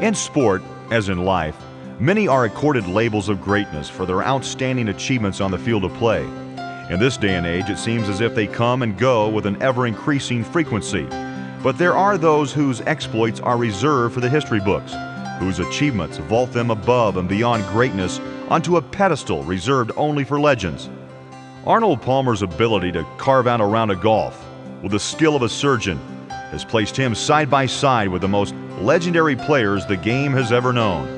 In sport, as in life, many are accorded labels of greatness for their outstanding achievements on the field of play. In this day and age, it seems as if they come and go with an ever-increasing frequency. But there are those whose exploits are reserved for the history books, whose achievements vault them above and beyond greatness onto a pedestal reserved only for legends. Arnold Palmer's ability to carve out a round of golf with the skill of a surgeon has placed him side by side with the most legendary players the game has ever known.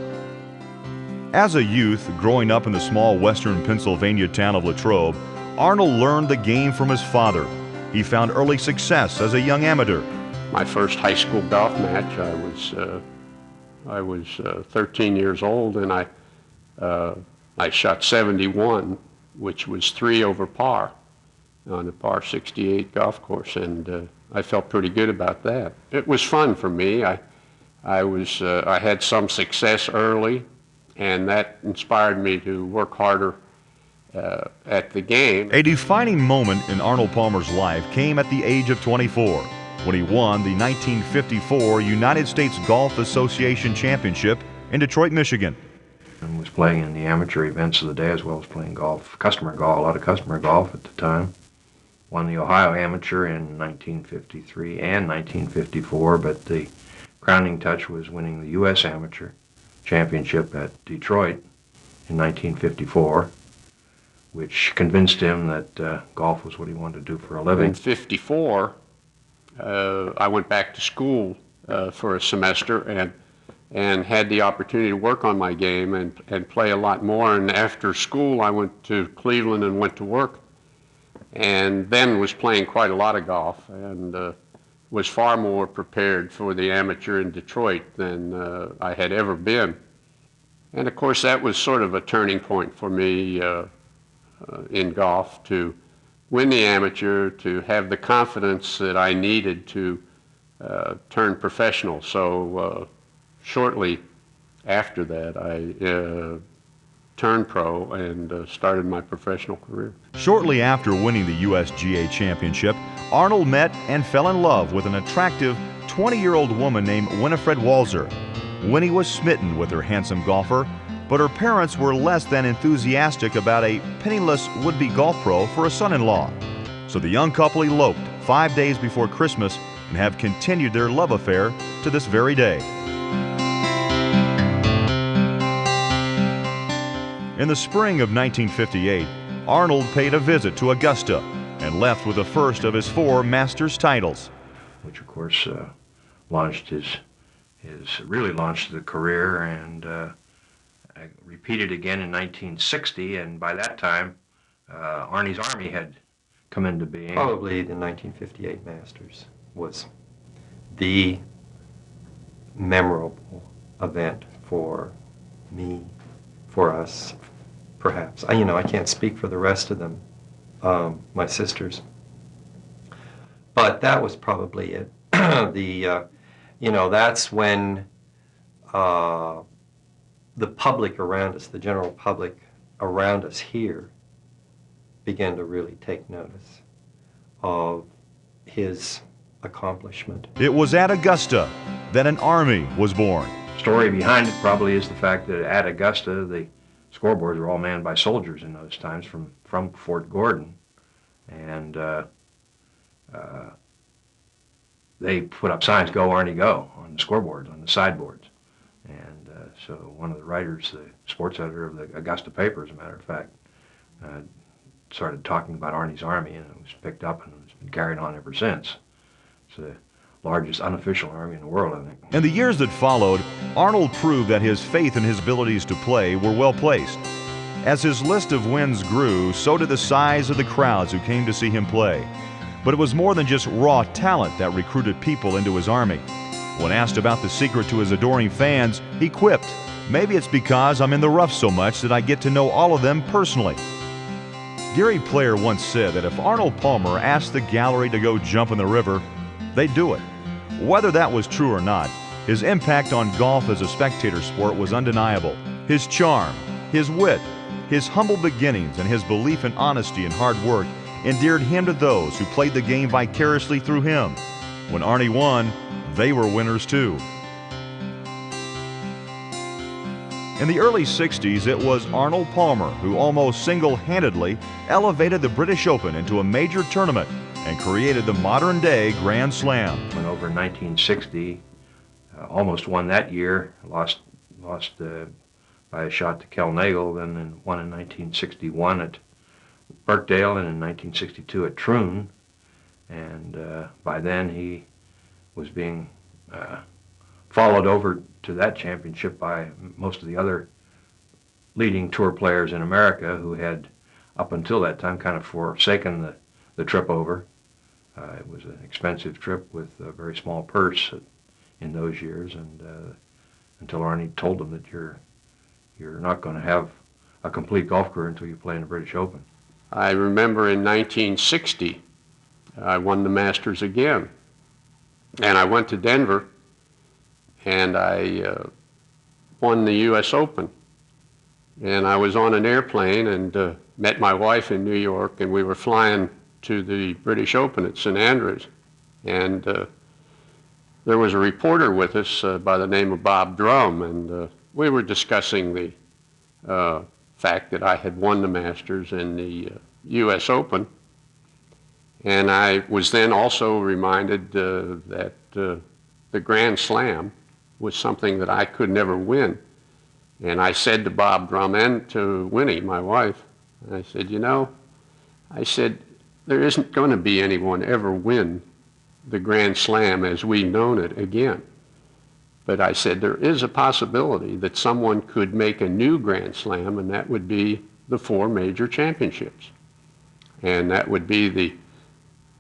As a youth growing up in the small western Pennsylvania town of Latrobe, Arnold learned the game from his father. He found early success as a young amateur. My first high school golf match, I was 13 years old, and I shot 71, which was 3 over par on the par 68 golf course, and I felt pretty good about that. It was fun for me. I had some success early, and that inspired me to work harder at the game. A defining moment in Arnold Palmer's life came at the age of 24, when he won the 1954 United States Golf Association Championship in Detroit, Michigan. And was playing in the amateur events of the day as well as playing golf, customer golf, a lot of customer golf at the time. Won the Ohio Amateur in 1953 and 1954, but the crowning touch was winning the U.S. Amateur Championship at Detroit in 1954, which convinced him that golf was what he wanted to do for a living. In 54, I went back to school for a semester and had the opportunity to work on my game and play a lot more. And after school, I went to Cleveland and went to work, and then was playing quite a lot of golf and was far more prepared for the amateur in Detroit than I had ever been. And of course, that was sort of a turning point for me in golf, to win the amateur, to have the confidence that I needed to turn professional. So shortly after that, I turned pro and started my professional career. Shortly after winning the USGA Championship, Arnold met and fell in love with an attractive 20-year-old woman named Winifred Walzer. Winnie was smitten with her handsome golfer, but her parents were less than enthusiastic about a penniless would-be golf pro for a son-in-law. So the young couple eloped 5 days before Christmas and have continued their love affair to this very day. In the spring of 1958, Arnold paid a visit to Augusta and left with the first of his 4 Masters titles. Which of course really launched the career, and I repeated again in 1960, and by that time Arnie's Army had come into being. Probably the 1958 Masters was the memorable event for me, for us, perhaps. I can't speak for the rest of them, my sisters. But that was probably it. That's when the public around us, the general public around us here, began to really take notice of his accomplishment. It was at Augusta that an army was born. Story behind it probably is the fact that at Augusta, the scoreboards were all manned by soldiers in those times from Fort Gordon, and they put up signs, "Go Arnie, go," on the scoreboards, on the sideboards. And so one of the writers, the sports editor of the Augusta paper, as a matter of fact, started talking about Arnie's Army, and it was picked up and it's been carried on ever since. It's the largest unofficial army in the world, I think. In the years that followed, Arnold proved that his faith in his abilities to play were well placed. As his list of wins grew, so did the size of the crowds who came to see him play. But it was more than just raw talent that recruited people into his army. When asked about the secret to his adoring fans, he quipped, "Maybe it's because I'm in the rough so much that I get to know all of them personally." Gary Player once said that if Arnold Palmer asked the gallery to go jump in the river, they'd do it. Whether that was true or not, his impact on golf as a spectator sport was undeniable. His charm, his wit, his humble beginnings, and his belief in honesty and hard work endeared him to those who played the game vicariously through him. When Arnie won, they were winners too. In the early 60s, it was Arnold Palmer who almost single-handedly elevated the British Open into a major tournament and created the modern-day Grand Slam. Went over in 1960, almost won that year, lost by a shot to Kel Nagel, then won in 1961 at Birkdale and in 1962 at Troon. And by then he was being followed over to that championship by most of the other leading tour players in America who had, up until that time, kind of forsaken the trip over. It was an expensive trip with a very small purse in those years, and until Arnie told them that you're not going to have a complete golf career until you play in the British Open. I remember in 1960, I won the Masters again, and I went to Denver, and I won the U.S. Open. And I was on an airplane and met my wife in New York, and we were flying to the British Open at St. Andrews. And there was a reporter with us by the name of Bob Drum, and we were discussing the fact that I had won the Masters and the U.S. Open. And I was then also reminded that the Grand Slam was something that I could never win. And I said to Bob Drum and to Winnie, my wife, I said, you know, I said, there isn't going to be anyone ever win the Grand Slam as we've known it again. But I said, there is a possibility that someone could make a new Grand Slam, and that would be the 4 major championships. And that would be the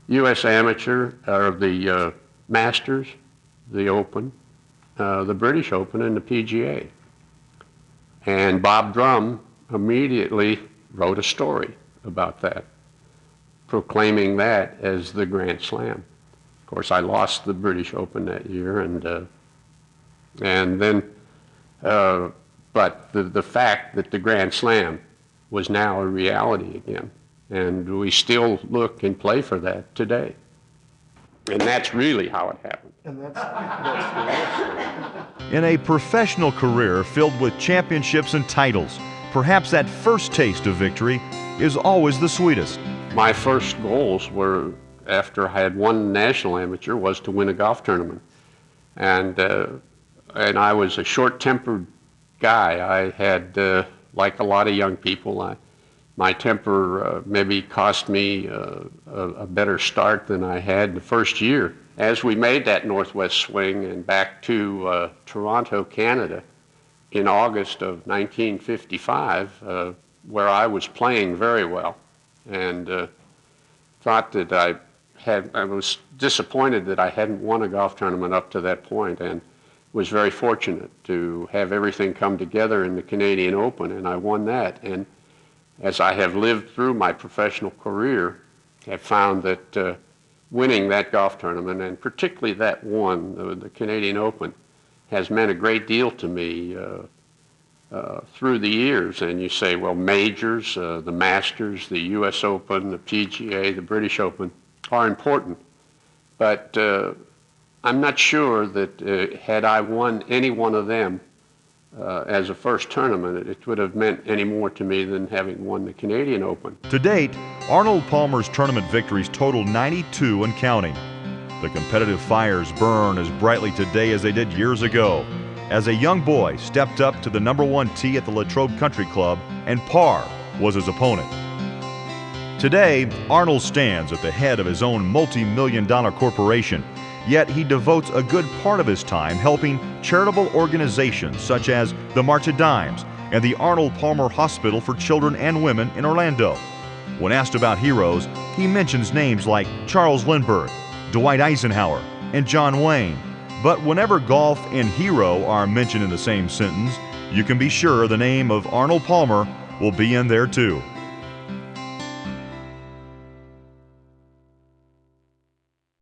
U.S. Amateur, or the Masters, the Open, the British Open, and the PGA. And Bob Drum immediately wrote a story about that, proclaiming that as the Grand Slam. Of course, I lost the British Open that year, and then, but the fact that the Grand Slam was now a reality again, and we still look and play for that today. And that's really how it happened. And that's In a professional career filled with championships and titles, perhaps that first taste of victory is always the sweetest. My first goals were, after I had won National Amateur, was to win a golf tournament. And I was a short-tempered guy. I had, like a lot of young people, my temper maybe cost me a better start than I had the first year. As we made that northwest swing and back to Toronto, Canada, in August of 1955, where I was playing very well, and thought that I was disappointed that I hadn't won a golf tournament up to that point, and was very fortunate to have everything come together in the Canadian Open, and I won that. And as I have lived through my professional career, have found that winning that golf tournament, and particularly that one, the Canadian Open, has meant a great deal to me through the years. And you say, well, majors, the Masters, the U.S. Open, the PGA, the British Open are important. But I'm not sure that had I won any one of them as a first tournament, it would have meant any more to me than having won the Canadian Open. To date, Arnold Palmer's tournament victories total 92 and counting. The competitive fires burn as brightly today as they did years ago, as a young boy stepped up to the #1 tee at the Latrobe Country Club, and par was his opponent. Today, Arnold stands at the head of his own multi-million-dollar corporation, yet he devotes a good part of his time helping charitable organizations such as the March of Dimes and the Arnold Palmer Hospital for Children and Women in Orlando. When asked about heroes, he mentions names like Charles Lindbergh, Dwight Eisenhower, and John Wayne. But whenever golf and hero are mentioned in the same sentence, you can be sure the name of Arnold Palmer will be in there too.